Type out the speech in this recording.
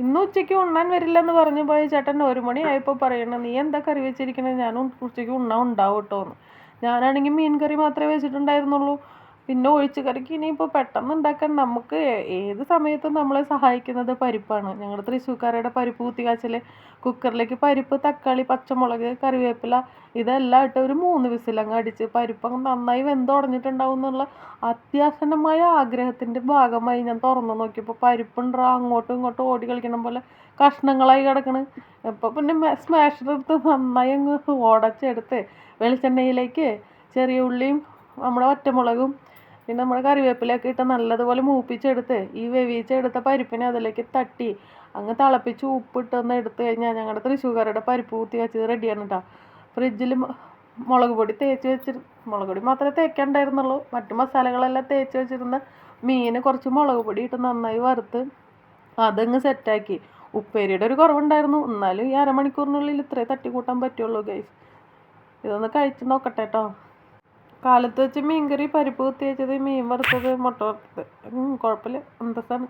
ഇന്ന് ഉച്ചയ്ക്ക് ഉണ്ണാൻ വരില്ലെന്ന് പറഞ്ഞു പോയ ചേട്ടൻ 1 മണിയായപ്പോൾ പറയണം, നീ എന്താ കറി വെച്ചിരിക്കണത്, ഞാൻ ഉച്ചയ്ക്ക് ഉണ്ണാൻ ഉണ്ടാവും കേട്ടോ എന്ന്. ഞാനാണെങ്കിൽ മീൻ കറി മാത്രമേ വെച്ചിട്ടുണ്ടായിരുന്നുള്ളൂ. പിന്നെ ഒഴിച്ച് കറിക്ക് ഇനിയിപ്പോൾ പെട്ടെന്ന് ഉണ്ടാക്കാൻ നമുക്ക് ഏത് സമയത്തും നമ്മളെ സഹായിക്കുന്നത് പരിപ്പാണ്. ഞങ്ങളുടെ തൃശ്ശൂർക്കാരുടെ പരിപ്പ് കുത്തിക്കാച്ചൽ, കുക്കറിലേക്ക് പരിപ്പ്, തക്കാളി, പച്ചമുളക്, കറിവേപ്പില ഇതെല്ലാം ഇട്ട് ഒരു 3 വിസിലങ്ങ് അടിച്ച് പരിപ്പങ്ങ് നന്നായി വെന്തുടഞ്ഞിട്ടുണ്ടാവും എന്നുള്ള അത്യാസന്നമായ ആഗ്രഹത്തിൻ്റെ ഭാഗമായി ഞാൻ തുറന്നു നോക്കിയപ്പോൾ പരിപ്പുണ്ടോ അങ്ങോട്ടും ഇങ്ങോട്ടും ഓടി കളിക്കണം പോലെ കഷ്ണങ്ങളായി കിടക്കണ്. ഇപ്പോൾ പിന്നെ സ്മാഷർ എടുത്ത് നന്നായി അങ്ങ് ഉടച്ചെടുത്ത് വെളിച്ചെണ്ണയിലേക്ക് ചെറിയ ഉള്ളിയും നമ്മുടെ ഒറ്റമുളകും പിന്നെ നമ്മുടെ കറിവേപ്പിലൊക്കെ ഇട്ട് നല്ലതുപോലെ മൂപ്പിച്ചെടുത്ത് ഈ വേവിച്ചെടുത്ത പരിപ്പിനെ അതിലേക്ക് തട്ടി അങ്ങ് തിളപ്പിച്ച് ഉപ്പിട്ടൊന്ന് എടുത്തു കഴിഞ്ഞാൽ ഞങ്ങളുടെ തൃശ്ശൂർക്കാരുടെ പരിപ്പ് കുത്തി വെച്ചത് റെഡിയാണ് കേട്ടോ. ഫ്രിഡ്ജിൽ മുളക് പൊടി തേച്ച് വെച്ചിട്ട്, മുളക് പൊടി മാത്രമേ തേക്കാണ്ടായിരുന്നുള്ളൂ, മറ്റു മസാലകളെല്ലാം തേച്ച് വെച്ചിരുന്ന മീൻ കുറച്ച് മുളക് പൊടി ഇട്ട് നന്നായി വറുത്ത് അതങ്ങ് സെറ്റാക്കി. ഉപ്പേരിയുടെ ഒരു കുറവുണ്ടായിരുന്നു, എന്നാലും ഈ അരമണിക്കൂറിനുള്ളിൽ ഇത്രേ തട്ടിക്കൂട്ടാൻ പറ്റുള്ളൂ ഗൈസ്. ഇതൊന്ന് കഴിച്ച് നോക്കട്ടെ കേട്ടോ. കാലത്ത് വെച്ച് മീൻകറി, പരിപ്പ് കുത്തി വെച്ചത്, മീൻ വറുത്തത്, മുട്ട വറുത്തത്, കുഴപ്പമില്ല, അന്തസ്സാണ്.